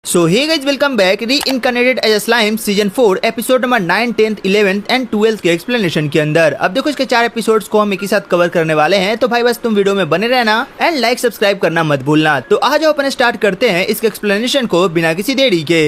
So hey guys, welcome back. Reincarnated as slime season 4 episode number 9, 10th, 11th and 12th के explanation के अंदर। अब देखो, इसके 4 एपिसोड्स को हम एक ही साथ कवर करने वाले हैं, तो भाई बस तुम वीडियो में बने रहना एंड लाइक सब्सक्राइब करना मत भूलना। तो आज अपन स्टार्ट करते हैं इसके एक्सप्लेनेशन को बिना किसी देरी के।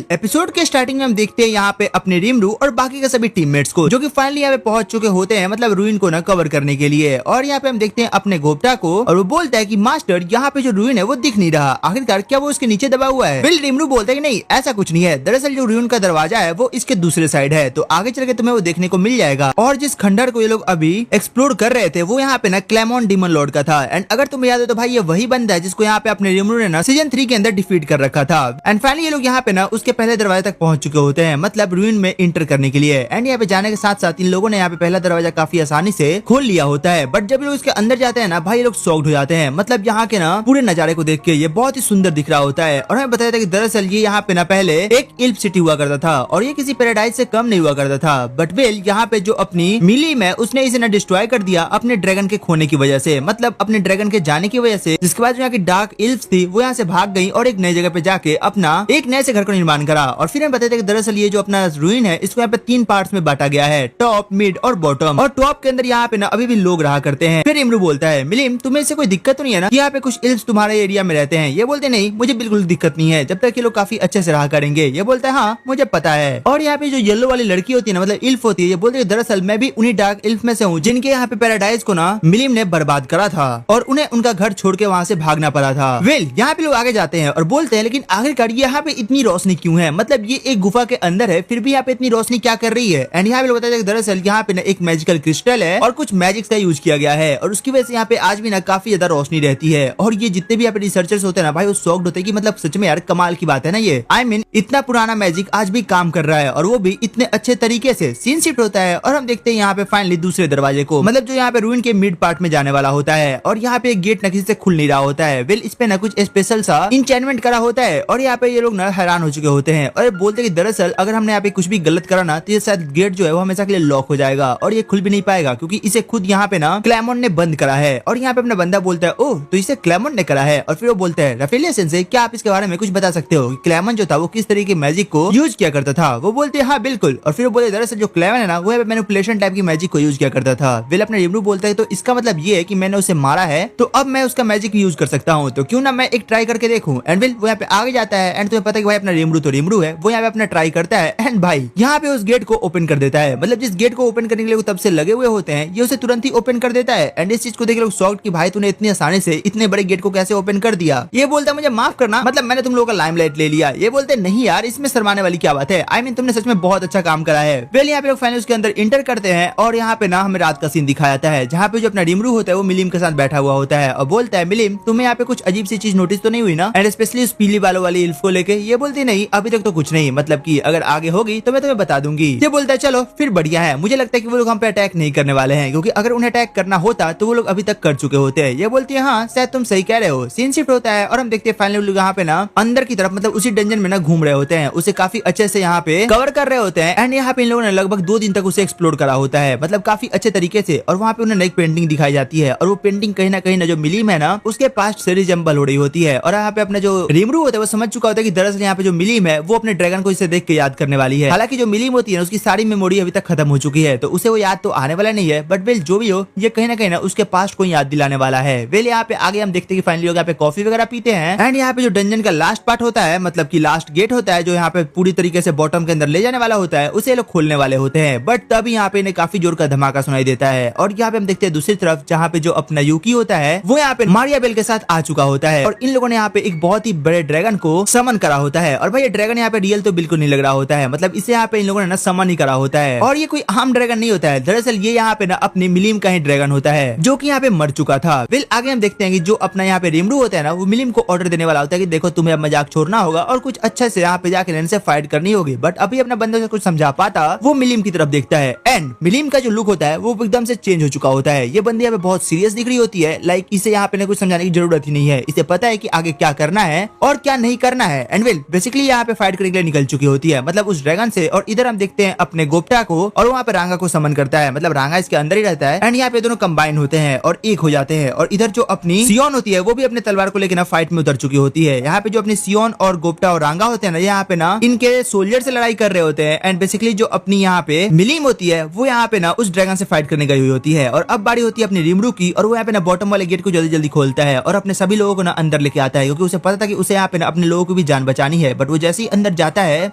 एपिसोड के स्टार्टिंग में हम देखते हैं यहाँ पे अपने रिमरू और बाकी के सभी टीममेट्स को, जो कि फाइनली यहाँ पे पहुंच चुके होते हैं, मतलब रूइन को ना कवर करने के लिए। और यहाँ पे हम देखते हैं अपने गोप्ता को, और वो बोलता है कि मास्टर, यहाँ पे जो रूइन है वो दिख नहीं रहा, आखिरकार क्या वो उसके नीचे दबा हुआ है? रिमरू बोलता है कि नहीं, ऐसा कुछ नहीं है, दरअसल जो रूइन का दरवाजा है वो इसके दूसरे साइड है, तो आगे चल के तुम्हें वो देखने को मिल जाएगा। और जिस खंडहर को ये लोग अभी एक्सप्लोर कर रहे थे वो यहाँ पे ना क्लेमोन डीमन लॉर्ड का था। एंड अगर तुम्हें याद हो तो भाई, ये वही बंदा है जिसको यहाँ पे अपने रिमरू ने ना सीजन 3 के अंदर डिफीट कर रखा था। एंड फाइनली ये लोग यहाँ पे ना उसके पहले दरवाजे तक पहुंच चुके होते हैं, मतलब रूइन में इंटर करने के लिए। एंड यहाँ पे जाने के साथ साथ इन लोगों ने यहाँ पे पहला दरवाजा काफी आसानी से खोल लिया होता है। बट जब ये लोग इसके अंदर जाते हैं ना भाई, ये लोग शॉक्ड हो जाते हैं, मतलब यहाँ के ना पूरे नजारे को देख के ये बहुत ही सुंदर दिख रहा होता है। और हमें बताया था कि दरअसल ये यहाँ पे ना पहले एक इल्फ सिटी हुआ करता था, और ये किसी पैराडाइज से कम नहीं हुआ करता था। बट वेल, यहाँ पे जो अपनी मिली में उसने इसे ना डिस्ट्रॉय कर दिया अपने ड्रैगन के खोने की वजह से, मतलब अपने ड्रैगन के जाने की वजह से। जिसके बाद यहाँ की डार्क इल्फ थी वो यहाँ से भाग गई और एक नई जगह पे जाके अपना एक नए से घर का निर्माण करा। और फिर हमें बताया था कि दरअसल ये जो अपना रूइन है इसको यहाँ पे 3 पार्ट्स में बांटा गया है, टॉप, मिड और बॉटम। और टॉप के अंदर यहाँ पे ना अभी भी लोग रहा करते हैं। फिर इमरू बोलता है, मिलिम, तुम्हें इससे कोई दिक्कत तो नहीं है ना? यहाँ पे कुछ इल्फ तुम्हारे एरिया में रहते हैं? ये बोलते नहीं, मुझे बिल्कुल दिक्कत नहीं है, जब तक ये लोग काफी अच्छे से रहा करेंगे। ये बोलता है, हाँ मुझे पता है। और यहाँ पे जो येलो वाली लड़की होती है ना, मतलब इल्फ होती है, ये बोलती है दरअसल मैं भी उन्हीं डार्क इल्फ में से हूँ जिनके यहाँ पे पैराडाइज को ना मिलिम ने बर्बाद करा था, और उन्हें उनका घर छोड़ के वहाँ से भागना पड़ा था। यहाँ पे लोग आगे जाते हैं और बोलते हैं, लेकिन आखिरकार यहाँ पे इतनी रोशनी क्यों है? मतलब ये एक गुफा के अंदर है, फिर भी यहाँ पे इतनी रोशनी क्या कर रही है? एंड यहाँ पे लोग बताते हैं दरअसल यहाँ पे ना एक मैजिकल क्रिस्टल है और कुछ मैजिक का यूज किया गया है, और उसकी वजह से यहाँ पे आज भी ना काफी ज्यादा रोशनी रहती है। और ये जितने भी यहाँ पे रिसर्चर्स होते हैं ना भाई, वो शॉक्ड होते हैं कि मतलब सच में यार कमाल की बात है ना ये। I mean, इतना पुराना मैजिक आज भी काम कर रहा है, और वो भी इतने अच्छे तरीके से। सीन शिफ्ट होता है और हम देखते हैं यहाँ पे फाइनली दूसरे दरवाजे को, मतलब जो यहाँ पे रूइन के मिड पार्ट में जाने वाला होता है। और यहाँ पे एक गेट ना किसी से खुल नहीं रहा होता है। वेल, इस पे ना कुछ स्पेशल सा इंचेंटमेंट करा होता है, और यहाँ पे ये लोग ना हैरान हो चुके होते हैं और बोलते हैं कि दरअसल अगर हमने यहाँ पे कुछ भी गलत करा ना, तो ये शायद गेट जो है वो हमेशा के लिए लॉक हो जाएगा और ये खुल भी नहीं पाएगा, क्योंकि इसे खुद यहाँ पे ना क्लेमोन ने बंद करा है। और यहाँ पे अपना बंदा बोलता है, ओह, तो इसे क्लेमोन ने करा है। और फिर वो बोलता है, राफेलिया सेंसे, क्या आप इसके बारे में कुछ बता सकते हो? क्लेमोन जो था वो किस तरीके के मैजिक को यूज किया करता था? वो बोलते हैं, हाँ बिल्कुल। और फिर वो बोलते दरअसल जो क्लेमन है ना वो मैनिपुलेशन टाइप की मैजिक को यूज किया करता था। वेल, अपने रिमरू बोलता है, तो इसका मतलब ये है कि मैंने उसे मारा है, तो अब मैं उसका मैजिक यूज कर सकता हूँ, तो क्यों ना मैं एक ट्राई करके देखूं। एंड वेल, वो यहाँ पे आगे जाता है। एंड तुम्हें पता है कि भाई अपना रिमरू तो रिमरू है, वो यहाँ पे अपना ट्राई करता है। एंड भाई यहाँ पे उस गेट को ओपन कर देता है, मतलब जिस गेट को ओपन करने के लिए वो तब से लगे हुए होते हैं, ये उसे तुरंत ही ओपन कर देता है। एंड इस चीज को देख लोग शॉक्ड कि भाई तूने इतनी आसानी से इतने बड़े गेट को कैसे ओपन कर दिया? ये बोलता है, मुझे माफ करना, मतलब मैंने तुम लोगों का लाइमलाइट ले लिया। ये बोलते नहीं यार, इसमें शर्माने वाली क्या बात है? आई मीन, तुमने सच में बहुत अच्छा काम करा है। वेल, यहाँ पे लोग फाइनली उसके अंदर इंटर करते हैं, और यहाँ पे ना हमें रात का सीन दिखाया जाता है, जहाँ पे जो अपना रिमरू होता है वो मिलिम के साथ बैठा हुआ होता है और बोलता है, मिलिम, तुम्हें यहाँ पे कुछ अजीब सी चीज नोटिस तो नहीं हुई ना? एंड स्पेशली उस पीली बालों वाली इल्फ को लेके? ये बोलती नहीं, अभी तक तो कुछ नहीं, मतलब कि अगर आगे होगी तो मैं तुम्हें बता दूंगी। ये बोलता है, चलो फिर बढ़िया है, मुझे लगता है कि वो लोग हम पे अटैक नहीं करने वाले हैं, क्योंकि अगर उन्हें अटैक करना होता तो वो लोग अभी तक कर चुके होते हैं। ये बोलती है, हाँ शायद तुम सही कह रहे हो। सीन शिफ्ट होता है और हम देखते हैं फाइनली लोग यहाँ पे ना अंदर की तरफ, मतलब उसी डंजन में ना घूम रहे होते हैं, उसे काफी अच्छे से यहाँ पे कवर कर रहे होते हैं। एंड यहाँ पे इन लोगों ने लगभग 2 दिन तक उसे एक्सप्लोर करा होता है, मतलब काफी अच्छे तरीके से। और वहाँ पे उन्हें एक पेंटिंग दिखाई जाती है, और वो पेंटिंग कहीं ना जो मिलिम है ना उसके पास्ट से रिजेंबल हो रही होती है। और यहाँ पे अपना जो रिमरू होता है वो समझ चुका होता है कि दरअसल यहाँ पे जो मिलिम है वो अपने ड्रैगन को इसे देख के याद करने वाली है। हालांकि जो मिलिम होती है उसकी सारी मेमोरी अभी तक खत्म हो चुकी है, तो उसे वो याद तो आने वाला नहीं है, बट वेल जो भी हो, ये कहीं ना उसके पास्ट को याद दिलाने वाला है। वेल, यहाँ पे आगे हम देखते हैं कि फाइनली लोग यहाँ पे कॉफी वगैरह पीते हैं। एंड यहाँ पे जो डंजन का लास्ट पार्ट होता है, मतलब की लास्ट गेट होता है, जो यहाँ पे पूरी तरीके से बॉटम के अंदर ले जाने वाला होता है, उसे लोग खोलने वाले होते हैं। बट तभी यहाँ पे इन्हें काफी जोर का धमाका सुनाई देता है, और यहाँ पे हम देखते हैं दूसरी तरफ जहाँ पे जो अपना यूकी होता है वो यहाँ पे मारियाबेल के साथ आ चुका होता है, और इन लोगों ने यहाँ पे एक बहुत ही बड़े ड्रैगन को समन करा होता है। और भाई ये ड्रैगन यहाँ पे रियल तो बिल्कुल नहीं लग रहा होता है, मतलब इसे यहाँ पे इन लोगों ने ना समन ही करा होता है, और ये कोई आम ड्रैगन नहीं होता है। दरअसल ये यहाँ पे ना अपनी मिलिम का ही ड्रैगन होता है, जो कि यहाँ पे मर चुका था। वेल, आगे हम देखते हैं कि जो अपना यहाँ पे रिमरू होता है ना वो मिलिम को ऑर्डर देने वाला होता है कि देखो तुम्हें अब मजाक छोड़ना होगा और कुछ अच्छे से यहाँ पे जाके इनसे फाइट करनी होगी। बट अभी अपना बंदे से कुछ समझा पाता, वो मिलिम की तरफ देखता है। एंड मिलिम का जो लुक होता है वो एकदम से चेंज हो चुका होता है। ये बंदी यहाँ पे बहुत सीरियस दिख रही होती है, लाइक इसे यहाँ पे कुछ समझाने की जरूरत ही नहीं है, इसे पता है कि आगे क्या करना है और क्या नहीं करना है। एंड वेल, बेसिकली यहाँ पे फाइट करने के लिए निकल चुकी होती है, मतलब उस ड्रैगन से। और इधर हम देखते हैं अपने गोप्ता को, और वहाँ पे रांगा को समन करता है, मतलब रांगा इसके अंदर ही रहता है। एंड यहाँ पे दोनों कंबाइन होते हैं और एक हो जाते हैं। और इधर जो अपनी सियोन होती है वो भी अपने तलवार को लेकर ना फाइट में उतर चुकी होती है। यहाँ पे जो अपनी सियोन सियोन और गोप्टा और रांगा होते हैं ना, यहाँ पे ना इनके सोल्जर से लड़ाई कर रहे होते हैं। एंड बेसिकली जो अपनी यहाँ पे मिलीम होती है वो यहाँ पे ना उस ड्रैगन से फाइट करने गई हुई होती है। और अब बारी होती है अपनी रिमरू की, और वो यहाँ पे ना बॉटम वाले गेट को जल्दी जल्दी खोलता है और अपने सभी लोगों को ना अंदर लेके आता है, क्योंकि उसे पता था कि उसे यहाँ पे ना अपने लोगों को भी जान बचानी है। बट वो जैसे ही अंदर जाता है,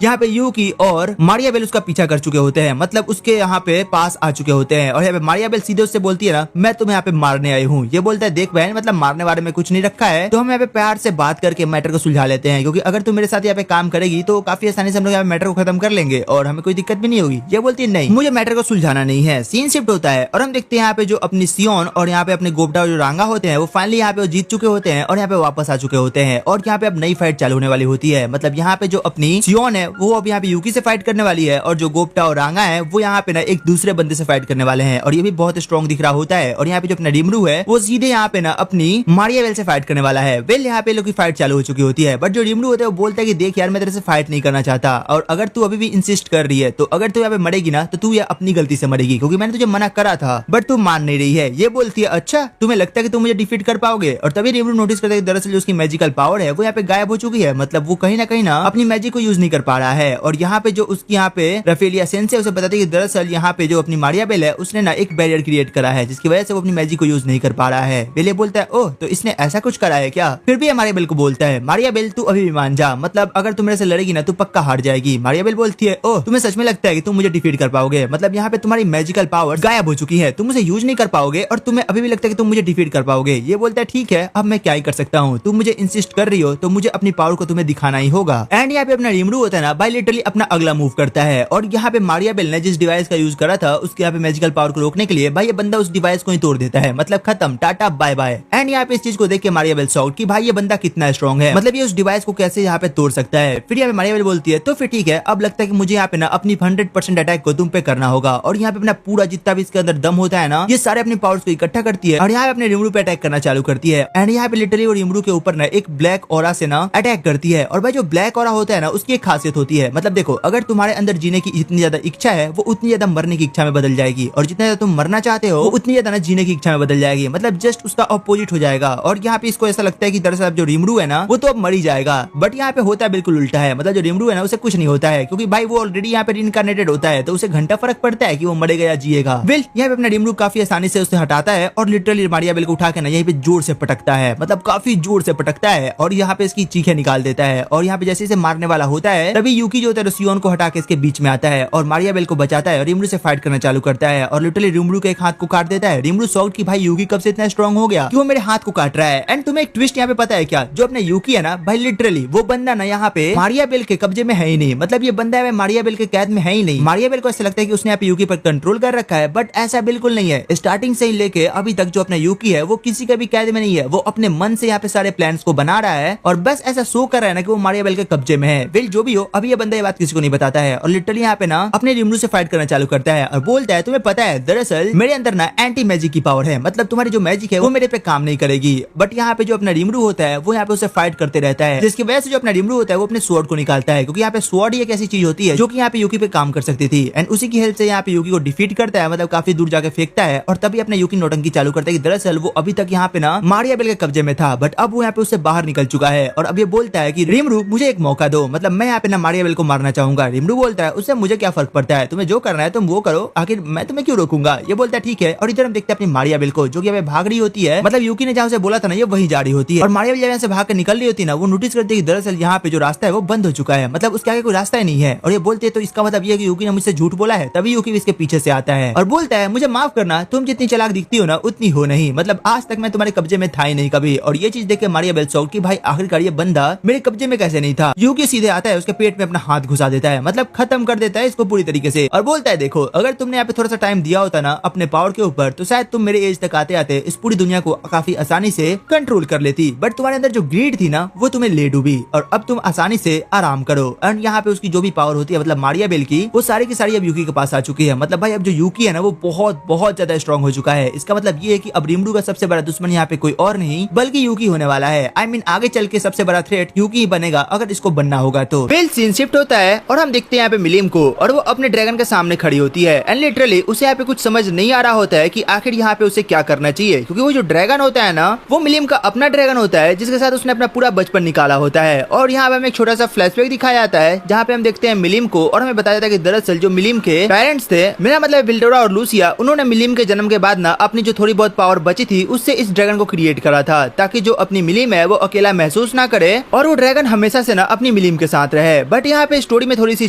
यहाँ पे यूकी और मारियाबेल उसका पीछा कर चुके होते हैं, मतलब उसके यहाँ पे पास आ चुके होते हैं। और यहाँ पे मारियाबेल सीधे उससे बोलती है ना, मैं तुम्हें यहाँ पे मारने आई हूँ। ये बोलता है देख बहन, मतलब मारने वाले में कुछ नहीं रखा है, तो हम यहाँ पे प्यार से बात करके मैटर को सुलझा लेते हैं, क्योंकि अगर तुम मेरे साथ यहाँ पे काम करेगी तो काफी आसानी से हम लोग यहाँ पे मैटर को खत्म कर लेंगे और हमें कोई दिक्कत भी नहीं होगी। ये बोलती है नहीं, मुझे मैटर को सुलझाना नहीं है। सीन शिफ्ट होता है और हम देखते हैं यहाँ पे जो अपनी सियोन और यहाँ पे अपने गोप्टा और जो रांगा होते हैं वो फाइनली यहाँ पे जीत चुके होते हैं और यहाँ पे वापस आ चुके होते हैं। और यहाँ पे अब नई फाइट चालू होने वाली होती है, मतलब यहाँ पे जो अपनी सियोन है वो अब यहाँ पे यूकी से फाइट करने वाली है, और जो गोप्टा और रांगा है वो यहाँ पे ना एक दूसरे बंदे से फाइट करने वाले हैं, और ये भी बहुत स्ट्रॉन्ग दिख रहा होता है। और यहाँ पे जो अपना रिमरू है वो सीधे यहाँ पे ना अपनी मारियाबेल से फाइट करने वाला है। वेल यहाँ पे लोग की फाइट चालू हो चुकी होती है, बट जो रिमरू होता है वो बोलता है कि देख यार, मैं तेरे से फाइट नहीं करना चाहता, और अगर तू अभी भी इंसिस्ट कर रही है तो अगर तू यहाँ पे मरेगी ना तो तू ये अपनी गलती से मरेगी, क्योंकि मैंने तुझे मना करा था बट तू मान नहीं रही है। ये बोलती है अच्छा, तुम्हें लगता है कि तुम मुझे डिफीट कर पाओगे। और तभी रिमरू नोटिस करता है कि दरअसल जो उसकी मैजिकल पावर है वो यहाँ पे गायब हो चुकी है, मतलब वो कहीं ना अपनी मैजिक को यूज नहीं कर पा रहा है। और यहाँ पे जो उसकी यहाँ पे रफेलिया सेंस है उसे बताती है कि दरअसल यहाँ पे जो अपनी मारियाबेल है उसने ना एक बैरियर क्रिएट करा है, जिसकी वजह से वो अपनी मैजिक को यूज नहीं कर पा रहा है। बेले बोलता है ओह, तो इसने ऐसा कुछ करा है क्या। फिर भी मारियाबेल को बोलता है मारियाबेल तू अभी भी मान जा, मतलब अगर तुम मेरे से लड़ेगी ना तो पक्का हार जाएगी। मारियाबेल बोलती है ओह, तुम्हें सच में लगता है कि तुम मुझे डिफीट कर पाओगे, मतलब यहाँ पे तुम्हारी मैजिकल पावर गायब हो चुकी है, तुम उसे यूज नहीं कर पाओगे और तुम्हें अभी भी लगता है कि तुम मुझे डिफीट कर पाओगे। ये बोलता है ठीक है, अब मैं क्या ही कर सकता हूँ, तुम मुझे इंसिस्ट कर रही हो तो मुझे अपनी पावर को तुम्हें दिखाना ही होगा। एंड यहाँ पे अपना रिमरू होता है ना, भाई लिटरली अपना अगला मूव करता है, और यहाँ पे मारियाबेल ने जिस डिवाइस का यूज करा था उसके यहाँ पे मैजिकल पावर को रोकने के लिए भाई ये बंदा उस डिवाइस को ही तोड़ देता है, मतलब खत्म, टाटा बाय बाय। एंड यहाँ पे इस चीज को देख के मारियाबेल शॉक्ड कि भाई ये बंदा कितना स्ट्रॉन्ग है, मतलब ये उस डिवाइस को कैसे यहाँ पे तोड़ सकता है। फिर यहाँ पे मारियाबेल बोलती है तो फिर ठीक है, अब लगता है कि मुझे यहाँ पे ना अपनी 100% अटैक को तुम पे करना होगा। और यहाँ पे अपना पूरा जितना भी इसके अंदर दम होता है ना, ये सारे अपने पावर्स को इकट्ठा करती है और यहाँ पे अपने रिमरू पे अटैक करना चालू करती है। एंड यहाँ पे लिटरली वो रिमरू के ऊपर ना एक ब्लैक ऑरा से ना अटैक करती है। और भाई जो ब्लैक ऑरा होता है ना उसकी एक खासियत होती है, मतलब देखो अगर तुम्हारे अंदर जीने की इतनी ज्यादा इच्छा है वो उतनी ज्यादा मरने की इच्छा में बदल जाएगी, और जितना ज्यादा तुम मरना चाहते हो वो उतनी ज्यादा ना जीने की इच्छा में बदल जाएगी, मतलब जस्ट उसका अपोजिट हो जाएगा। और यहाँ पे इसको ऐसा लगता है कि दरअसल जो रिमरू है ना वो तो अब मर ही जाएगा, बट यहाँ पे होता है बिल्कुल उल्टा है, मतलब जो रिमरू है ना उसे कुछ नहीं होता है, क्योंकि भाई वो ऑलरेडी यहाँ पे रिइंकार्नेटेड होता है, तो उसे घंटा फर्क पड़ता है कि वो मरेगा या जिएगा। वेल यहाँ पे अपना रिमरू काफी आसानी से उसे हटाता है और लिटरली मारियाबेल को उठा के ना यहीं पे जोर से पटकता है, मतलब काफी जोर से पटकता है, और यहाँ पे इसकी चीखें निकाल देता है। और यहाँ पे जैसे इसे मारने वाला होता है तभी यूकी जो होता है सियोन को हटा के इसके बीच में आता है और मारियाबेल को बचाता है और रिमरू से फाइट करना चालू करता है, और लिटरली रिमरू के एक हाथ को काट देता है। रिमरू शॉक्ड कि भाई यूकी कब से इतना स्ट्रॉन्ग हो गया कि वो मेरे हाथ को काट रहा है। एंड तुम्हें एक ट्विस्ट यहाँ पे पता है क्या, जो अपना यूकी है ना भाई लिटरली वो बंदा ना यहाँ पे मारियाबेल के कब्जे में है ही नहीं, मतलब ये बंदा है मारियाबेल के कैद में है ही नहीं। मारियाबेल को ऐसा लगता है कि उसने यहाँ पे यूकी पर कंट्रोल कर रखा है, बट ऐसा बिल्कुल नहीं है। स्टार्टिंग से ही लेके अभी तक जो अपना यूकी है वो किसी का भी कैद में नहीं है, वो अपने मन से यहाँ पे सारे प्लान्स को बना रहा है और बस ऐसा शो कर रहा है ना कि वो मारियाबेल के कब्जे में है। वेल जो भी हो, अभी ये बंदा ये बात किसी को नहीं बताता है और लिटरली यहाँ पे ना अपने रिमरू से फाइट करना चालू करता है और बोलता है तुम्हें पता है दरअसल मेरे अंदर ना एंटी मैजिक की पावर है, मतलब तुम्हारी जो मैजिक है वो मेरे पे काम नहीं करेगी। बट यहाँ पे जो अपना रिमरू होता है वो यहाँ पे उसे फाइट करते रहता है, जिसकी वजह से जो अपना रिमरू होता है वो अपने स्वॉर्ड को निकालता है, क्योंकि यहाँ पे स्वॉर्ड ही एक ऐसी चीज होती है जो कि यहाँ पे यूकी पे काम कर सकती थी। एंड उसी की हेल्प से यहाँ पे यूकी को डिफीट करता है, मतलब काफी दूर जाके फेंकता है। और तभी अपना यूकी नौटंकी चालू करता है कि दरअसल वो अभी तक यहाँ पे ना मारियाबेल के कब्जे में था, बट अब वो यहाँ पे उससे बाहर निकल चुका है। और अब ये बोलता है कि रिमरू मुझे एक मौका दो, मतलब मैं यहाँ पे ना मारियाबेल को मारना चाहूंगा। रिमरू बोलता है उससे मुझे क्या फर्क पड़ता है, तुम्हें जो करना है तुम वो करो, आखिर मैं तुम्हें क्यों रोकूंगा। ये बोलता है ठीक है। और इधर हम देखते हैं अपनी मारियाबेल को जो कि यहाँ भाग रही होती है, मतलब यूकी ने जहाँ से बोला था ना ये वही जा रही होती है। और मारियाबेल जब यहाँ से भाग कर निकल रही होती है ना वो नोटिस करती है कि दरअसल यहाँ पे जो रास्ता है वो बंद हो चुका है, मतलब उसके आगे कोई रास्ता ही नहीं है। और ये बोलते है तो इसका मतलब ये है कि यूकी ने मुझसे झूठ बोला है। तभी यूकी भी इसके पीछे से आता है और बोलता है मुझे माफ करना, तुम जितनी चालाक दिखती हो ना उतनी हो नहीं, मतलब आज तक मैं तुम्हारे कब्जे में था ही नहीं कभी। और ये चीज देख के मारियाबेल शॉक्ड कि भाई आखिरकार ये बंदा मेरे कब्जे में कैसे नहीं था। यूकी सीधे आता है उसके पेट में अपना हाथ घुसा देता है, मतलब खत्म कर देता है इसको पूरी तरीके से। और बोलता है देखो अगर तुमने यहाँ पे थोड़ा सा टाइम दिया होता ना अपने पावर के ऊपर तो शायद तुम मेरे एज तक आते आते इस पूरी दुनिया को काफी आसानी से कंट्रोल कर लेती, बट तुम्हारे अंदर जो ग्रीड थी ना वो तुम्हें ले डूबी और अब तुम आसानी से आराम करो। एंड यहाँ पे उसकी जो भी पावर होती है मतलब मारियाबेल की वो सारी की सारी अब यूकी के पास आ चुकी है, मतलब भाई अब जो यूकी है ना वो बहुत बहुत ज्यादा स्ट्रॉन्ग हो चुका है। इसका मतलब ये है कि अब रिमरू का सबसे बड़ा दुश्मन यहाँ पे कोई और नहीं बल्कि यूकी होने वाला है। आई मीन आगे चल के सबसे बड़ा थ्रेट यूकी ही बनेगा अगर इसको बनना होगा तो। फिर सीन शिफ्ट होता है और हम देखते हैं यहाँ पे मिलीम को और वो अपने ड्रैगन के सामने खड़ी होती है। एंड लिटरली उसे यहाँ पे कुछ समझ नहीं आ रहा होता है कि आखिर यहाँ पे उसे क्या करना चाहिए, क्योंकि वो जो ड्रैगन होता है ना वो मिलीम का अपना ड्रैगन होता है जिसके साथ उसने अपना पूरा बचपन निकाला होता है। और यहाँ पे हमें एक छोटा सा फ्लैशबैक दिखाया जाता है जहाँ पे हम देखते हैं मिलिम को, और हमें बताया जाता है कि दरअसल जो मिलिम के पेरेंट्स थे, मेरा मतलब विल्डोरा और लूसिया, उन्होंने मिलिम के जन्म के बाद ना अपनी जो थोड़ी बहुत पावर बची थी उससे इस ड्रैगन को क्रिएट करा था, ताकि जो अपनी मिलिम है वो अकेला महसूस ना करे और वो ड्रैगन हमेशा से ना अपनी मिलिम के साथ रहे। बट यहाँ पे स्टोरी में थोड़ी सी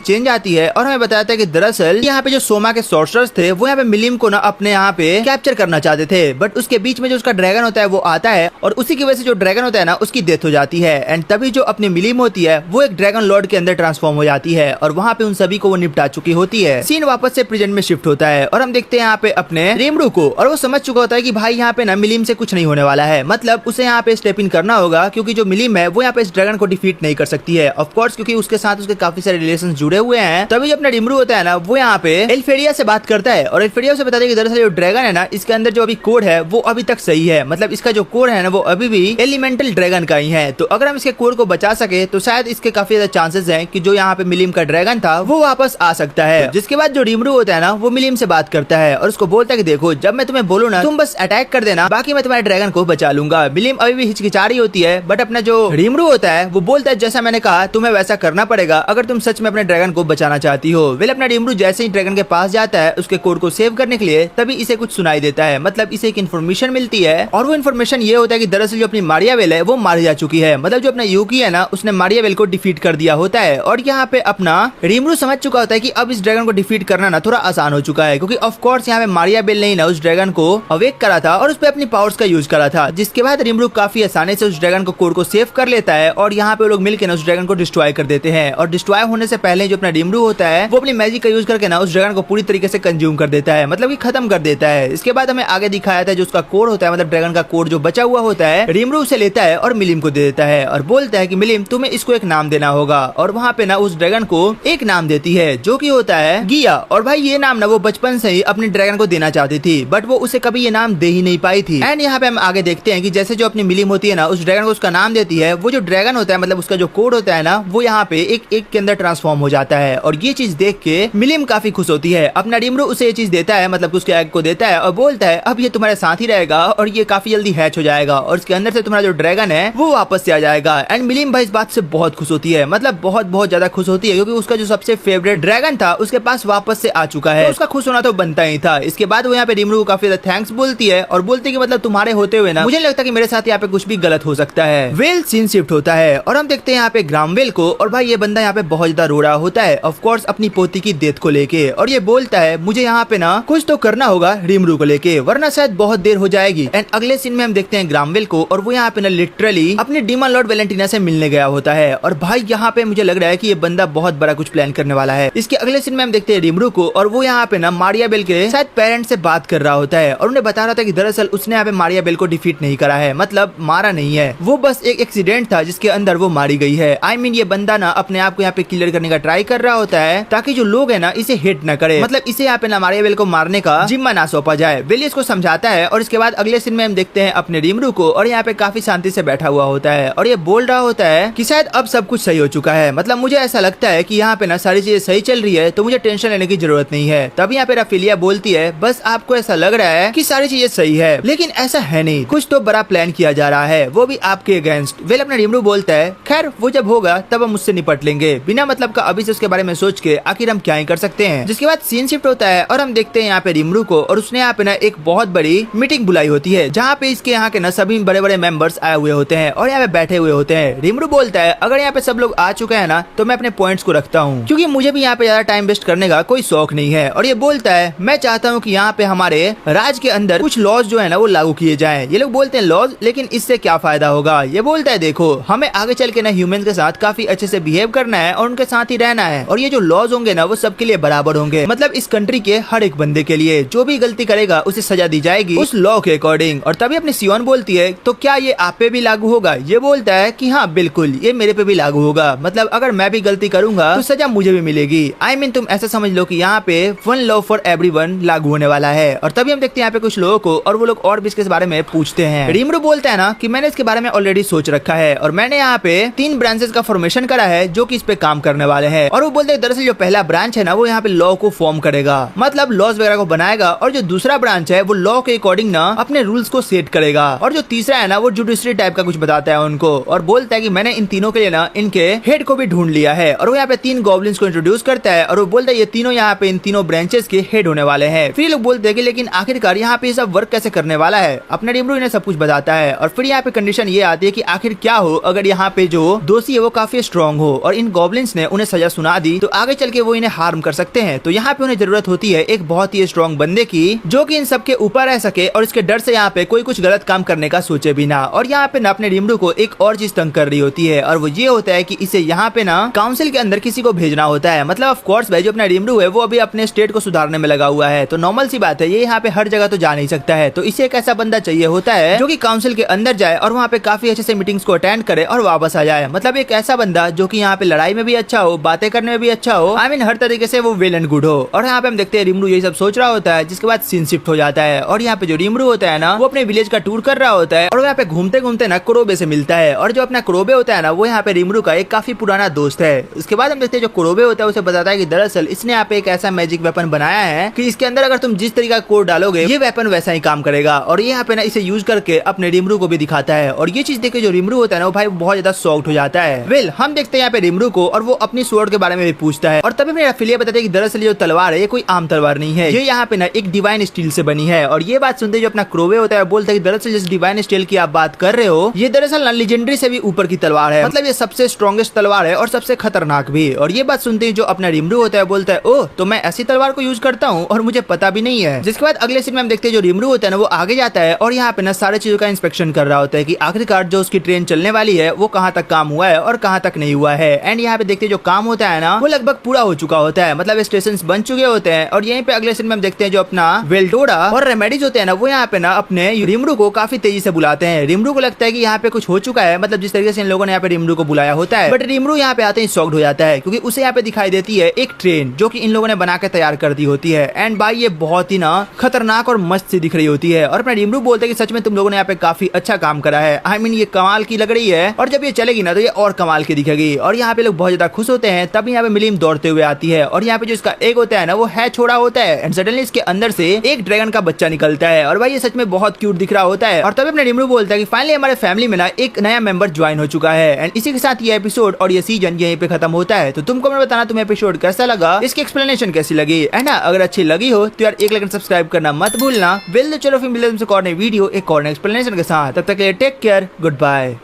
चेंज आती है और हमें बताया था कि दरअसल यहाँ पे जो सोमा के सॉर्सरर्स थे वो यहाँ पे मिलिम को ना अपने यहाँ पे कैप्चर करना चाहते थे, बट उसके बीच में जो उसका ड्रैगन होता है वो आता है और उसी की वजह से जो ड्रैगन होता है ना उसकी डेथ हो जाती है। एंड तभी जो अपनी मिलिम होती है वो एक ड्रैगन लॉर्ड के अंदर ट्रांसफॉर्म हो जाती है और वहाँ पे उन सभी को वो निपटा चुकी होती है। सीन वापस से प्रेजेंट में शिफ्ट होता है और हम देखते हैं यहाँ पे अपने रिमरू को, और वो समझ चुका होता है कि भाई यहाँ पे ना मिलिम से कुछ नहीं होने वाला है, मतलब उसे यहाँ पे स्टेप इन करना होगा, क्योंकि जो मिलिम है वो यहाँ पे इस ड्रैगन को डिफीट नहीं कर सकती है, ऑफ कोर्स, क्योंकि उसके साथ उसके काफी सारे रिलेशन जुड़े हुए हैं। तभी अपना रिमरू होता है ना वो यहाँ पे एल्फेरिया से बात करता है और एल्फेरिया से बताता है कि दरअसल जो ड्रैगन है ना इसके अंदर जो अभी कोड है वो अभी तक सही है, मतलब इसका जो कोड है ना वो अभी भी एलिमेंटल ड्रैगन का ही है। तो अगर हम इसके कोड को बचा सके तो शायद इसके काफी ज्यादा चांसेस हैं कि जो यहाँ पे मिलिम का ड्रैगन था वो वापस आ सकता है। तो जिसके बाद जो रिमरू होता है ना वो मिलिम से बात करता है और उसको बोलता है कि देखो जब मैं तुम्हें बोलूँ ना तुम बस अटैक कर देना, बाकी मैं तुम्हारे ड्रैगन को बचा लूंगा। मिलिम अभी भी हिचकिचा रही होती है, बट अपना जो रिमरू होता है वो बोलता है जैसा मैंने कहा तुम्हें वैसा करना पड़ेगा अगर तुम सच में अपने ड्रैगन को बचाना चाहती हो। वेल अपना रिमरू जैसे ही ड्रैगन के पास जाता है उसके कोड को सेव करने के लिए, तभी इसे कुछ सुनाई देता है, मतलब इसे एक इन्फॉर्मेशन मिलती है और वो इन्फॉर्मेशन ये होता है कि दरअसल जो अपनी मारियावेल है वो मारी जा चुकी है, मतलब जो अपना यूकी है ना उसने मारियावेल को डिफीट कर दिया होता है। और यहाँ पे अपना रिमरू समझ चुका होता है कि अब इस ड्रैगन को डिफीट करना ना थोड़ा आसान हो चुका है, क्योंकि ऑफ कोर्स यहाँ पे मारियावेल ने ना उस ड्रैगन को अवेक करा था और उस पे अपनी पावर्स का यूज करा था, जिसके बाद रिमरू काफी आसानी से उस ड्रैगन को कोड को सेव कर लेता है और यहाँ पे लोग मिलकर ना उस ड्रैगन को डिस्ट्रॉय कर देते हैं। और डिस्ट्रॉय होने से पहले जो अपना रिमरू होता है वो अपनी मैजिक का यूज करके ना उस ड्रैगन को पूरी तरीके से कंज्यूम कर देता है, मतलब कि खत्म कर देता है। इसके बाद हमें आगे दिखाया था जो उसका कोड होता है, मतलब ड्रैगन का कोड जो बचा हुआ होता है, रिमरू उसे लेता है और मिलिम को दे देता है और बोलता है कि मिलिम तुम्हें इसको एक नाम देना होगा। और वहाँ पे ना उस ड्रैगन को एक नाम देती है जो कि होता है गिया। और भाई ये नाम ना वो बचपन से ही अपने ड्रैगन को देना चाहती थी, बट वो उसे कभी ये नाम दे ही नहीं पाई थी। एंड यहाँ पे हम आगे देखते हैं कि जैसे जो अपनी मिलिम होती है ना उस ड्रैगन को उसका नाम देती है, वो जो ड्रैगन होता है मतलब उसका जो कोड होता है ना वो यहाँ पे एक के अंदर ट्रांसफॉर्म हो जाता है। और ये चीज देख के मिलिम काफी खुश होती है। अपना रिमरू उसे ये चीज देता है, मतलब उसके एग को देता है और बोलता है अब ये तुम्हारे साथ ही रहेगा और ये काफी जल्दी हैच हो जाएगा और इसके अंदर से तुम्हारा जो ड्रैगन है वो वापस से आ जाएगा। एंड मिलिम भाई इस बात से बहुत खुश होती है, मतलब बहुत ज्यादा खुश होती है, क्योंकि उसका जो सबसे फेवरेट ड्रैगन था उसके पास वापस से आ चुका है, तो उसका खुश होना तो बनता ही था। इसके बाद वो यहाँ पे रिमरू को काफी ज्यादा थैंक्स बोलती है और बोलती है कि मतलब तुम्हारे होते हुए ना मुझे नहीं लगता कि मेरे साथ यहाँ पे कुछ भी गलत हो सकता है। वेल सीन शिफ्ट होता है और हम देखते हैं यहाँ पे ग्रामवेल को, और भाई ये बंदा यहाँ पे बहुत ज्यादा रो रहा होता है, ऑफ कोर्स अपनी पोती की डेथ को लेके, और ये बोलता है मुझे यहाँ पे ना कुछ तो करना होगा रिमरू को लेके, वरना शायद बहुत देर हो जाएगी। एंड अगले सीन में हम देखते हैं ग्रामवेल को, और वो यहाँ पे ना लिटरली अपने डीमन लॉर्ड वैलेंटिना से मिलने गया होता है। और भाई यहाँ पे मुझे लग रहा है कि ये बंदा बहुत बड़ा कुछ प्लान करने वाला है। इसके अगले सीन में हम देखते हैं रिमरू को, और वो यहाँ पे ना मारियाबेल के शायद पेरेंट्स से बात कर रहा होता है और उन्हें बता रहा था कि दरअसल उसने यहाँ पे मारियाबेल को डिफीट नहीं करा है, मतलब मारा नहीं है, वो बस एक एक्सीडेंट था जिसके अंदर वो मारी गई है। आई मीन ये बंदा ना अपने आप को यहाँ पे क्लियर करने का ट्राई कर रहा होता है ताकि जो लोग है ना इसे हिट न करे, मतलब इसे यहाँ पे ना मारियाबेल को मारने का जिम्मा ना सौंपा जाए। वेल इसको समझाता है और इसके बाद अगले सीन में हम देखते हैं अपने रिमरू को, और यहाँ पे काफी शांति से बैठा हुआ होता है और ये बोल रहा होता है कि शायद अब सब कुछ सही हो चुका है, मतलब मुझे ऐसा लगता है कि यहाँ पे ना सारी चीजें सही चल रही है तो मुझे टेंशन लेने की जरूरत नहीं है। तब यहाँ पे राफेलिया बोलती है बस आपको ऐसा लग रहा है कि सारी चीजें सही है, लेकिन ऐसा है नहीं, कुछ तो बड़ा प्लान किया जा रहा है, वो भी आपके अगेंस्ट। वेल अपना रिमरू बोलता है खैर वो जब होगा तब हम उससे निपट लेंगे, बिना मतलब का अभी से उसके बारे में सोच के आखिर हम क्या ही कर सकते हैं। जिसके बाद सीन शिफ्ट होता है और हम देखते हैं यहाँ पे रिमरू को, और उसने यहाँ पे ना एक बहुत बड़ी मीटिंग बुलाई होती है जहाँ पे इसके यहाँ के ना सभी बड़े बड़े मेंबर्स आए हुए होते हैं और यहाँ पे बैठे हुए होते हैं। रिमरू बोलता है अगर यहाँ पे सब लोग आ चुके हैं ना तो मैं अपने पॉइंट्स को रखता हूँ, क्योंकि मुझे भी यहाँ पे ज्यादा टाइम वेस्ट करने का कोई शौक नहीं है। और ये बोलता है मैं चाहता हूँ कि यहाँ पे हमारे राज के अंदर कुछ लॉज जो है ना वो लागू किए जाएं। ये लोग बोलते हैं लॉज, लेकिन इससे क्या फायदा होगा। ये बोलता है देखो हमें आगे चल के ना ह्यूमंस के साथ काफी अच्छे से बिहेव करना है और उनके साथ ही रहना है, और ये जो लॉज होंगे ना वो सबके लिए बराबर होंगे, मतलब इस कंट्री के हर एक बंदे के लिए जो भी गलती करेगा उसे सजा दी जाएगी उस लॉ के अकॉर्डिंग। और तभी अपनी सियोन बोलती है तो क्या ये आप पे भी लागू होगा। ये बोलता है कि हाँ बिल्कुल ये मेरे पे भी लागू होगा, मतलब अगर मैं भी गलती करूंगा तो सजा मुझे भी मिलेगी। आई मीन तुम ऐसा समझ लो कि यहाँ पे वन लॉ फॉर एवरीवन लागू होने वाला है। और तभी हम देखते हैं यहाँ पे कुछ लोगों को, और वो लोग और भी इसके बारे में पूछते हैं। रिमरू बोलता है ना कि मैंने इसके बारे में ऑलरेडी सोच रखा है और मैंने यहाँ पे 3 ब्रांचेस का फॉर्मेशन करा है जो कि इस पे काम करने वाले हैं। और वो बोलते हैं दरअसल जो पहला ब्रांच है ना वो यहाँ पे लॉ को फॉर्म करेगा, मतलब लॉज वगैरह को बनाएगा, और जो दूसरा ब्रांच है वो लॉ के अकॉर्डिंग ना अपने रूल्स को सेट करेगा, और जो तीसरा है ना वो जुडिशरी टाइप का कुछ बताता है उनको, और बोलता है कि मैंने इन तीनों के लिए ना इनके हेड को भी ढूंढ लिया है, और वो यहाँ पे 3 गॉब्लिन्स को इंट्रोड्यूस करता है और वो बोलता है ये तीनों यहाँ पे इन तीनों ब्रांचेस के हेड होने वाले हैं। फिर लोग बोलते हैं कि लेकिन आखिरकार यहाँ पे ये सब वर्क कैसे करने वाला है। अपना रिमरू इन्हें सब कुछ बताता है और फिर यहाँ पे कंडीशन ये आती है कि आखिर क्या हो अगर यहाँ पे जो दोषी है वो काफी स्ट्रॉन्ग हो और इन गॉब्लिन्स ने उन्हें सजा सुना दी तो आगे चल के वो इन्हें हार्म कर सकते हैं। तो यहाँ पे उन्हें जरूरत होती है एक बहुत ही स्ट्रॉन्ग बंदे की जो कि इन सब के ऊपर रह सके और इसके डर से यहाँ पे कोई कुछ गलत काम करने का सोचे भी ना। और यहाँ पे ना अपने रिमरू को एक और चीज तंग कर रही होती है और वो ये होता है कि इसे यहाँ पे ना काउंसिल के अंदर किसी को भेजना होता है। मतलब ऑफ कोर्स भाई जो अपना रिमरू है वो अभी अपने स्टेट को सुधारने में लगा हुआ है, तो नॉर्मल सी बात है ये यहाँ पे हर जगह तो जा नहीं सकता है, तो इसे एक ऐसा बंदा चाहिए होता है जो कि काउंसिल के अंदर जाए और वहाँ पे काफी अच्छे से मीटिंग्स को अटेंड करे और वापस आ जाए। मतलब एक ऐसा बंदा जो कि यहाँ पे लड़ाई में भी अच्छा हो, बातें करने में भी अच्छा हो, आई मीन हर तरीके से वो वेल एंड गुड हो। और यहाँ पे हम देखते हैं रिमरू ये सब सोच रहा होता है, जिसके बाद सीन शिफ्ट हो जाता है और यहाँ पे जो रिमरू होता है ना वो अपने विलेज का टूर कर रहा होता है और यहाँ पे घूमते घूमते ना कुरोबे से मिलता है। और जो अपना कुरोबे होता है ना वो यहाँ पे रिमरू का एक काफी पुराना दोस्त है। उसके बाद हम देखते हैं जो कुरोबे होता है उसे बताता है कि दरअसल इसने यहाँ पे एक ऐसा मैजिक वेपन बनाया है कि इसके अंदर अगर तुम जिस तरीके का कोड डालोगे ये वेपन वैसा ही काम करेगा। और ये यहाँ पे ना इसे यूज करके अपने रिमरू को भी दिखाता है और ये चीज देख के जो रिमरू होता है ना वो भाई बहुत ज्यादा शॉक्ड हो जाता है। वेल हम देखते हैं यहाँ पे रिमरू को और वो अपनी स्वॉर्ड के बारे में भी पूछता है और तभी मेरा अफिलिएट बताते हैं कि दरअसल ये जो तलवार है ये कोई आम तलवार नहीं है, ये यहाँ पे ना एक डिवाइन स्टील से बनी है। और ये बात सुनते जो अपना क्रोवे होता है बोलता है कि दरअसल जिस डिवाइन स्टील की आप बात कर रहे हो ये दरअसल लेजेंडरी से भी ऊपर की तलवार है, मतलब ये सबसे स्ट्रॉन्गेस्ट तलवार है और सबसे खतरनाक भी। और ये बात सुनते ही जो अपना रिमरू होता है बोलता है ओह तो मैं ऐसी तलवार को यूज करता हूँ और मुझे पता भी नहीं है। जिसके बाद अगले सीन में हम देखते हैं जो रिमरू होता है ना वो आगे जाता है और यहाँ पे ना सारे चीजों का इंस्पेक्शन कर रहा होता है कि आखिरकार जो उसकी ट्रेन चलने वाली है वो कहाँ तक काम हुआ है और कहाँ तक नहीं हुआ है। एंड यहाँ पे देखते हैं जो काम होता है ना वो लगभग पूरा हो चुका होता है, मतलब स्टेशन बन चुके होते हैं। और यहीं पे अगले सीन में हम देखते हैं जो अपना वेल्डोरा और रेमेडीज होते हैं ना वो यहाँ पे ना अपने रिमरू को काफी तेजी से बुलाते हैं। रिमरू को लगता है कि यहाँ पे कुछ हो चुका है, मतलब जिस तरीके से इन लोगों ने यहाँ पे रिमरू को बुलाया होता है, बट रिमरू यहाँ पे आते ही शॉक्ड हो जाता है क्योंकि उसे यहाँ पे दिखाई देती है एक ट्रेन जो कि इन लोगों ने बना के तैयार कर दी होती है। एंड भाई ये बहुत ही ना खतरनाक और मस्त सी दिख रही होती है और अपना रिमरू बोलते हैं कि सच में तुम लोगों ने यहाँ पे काफी अच्छा काम करा है, आई मीन ये कमाल की लग रही है और जब ये चलेगी ना तो ये और कमाल की दिखेगी। और यहाँ पे लोग बहुत ज्यादा खुश होते हैं। तब यहाँ पे मिलीम दौड़ते हुए आती है और यहाँ पे जो इसका एग होता है ना वो है छोड़ा होता है एंड सडनली इसके अंदर से एक ड्रैगन का बच्चा निकलता है और भाई ये सच में बहुत क्यूट दिख रहा होता है। और तभी अपने रिमरू बोलता है कि फाइनली हमारे फैमिली में ना एक नया मेंबर ज्वाइन हो चुका है। एंड इसी के साथ ये एपिसोड और ये सीजन यहीं पे खत्म होता है। तो तुमको मैं बताना तुम्हें एपिसोड कैसा लगा, इसकी एक्सप्लेनेशन कैसी लगी, एंड अगर अच्छी लगी हो तो यार एक लाइक सब्सक्राइब करना मत भूलना। वेल चलो फिर मिलते हैं तुमसे एक और नई वीडियो एक और नई एक्सप्लेनेशन के साथ, तब तक के लिए टेक केयर, गुड बाय।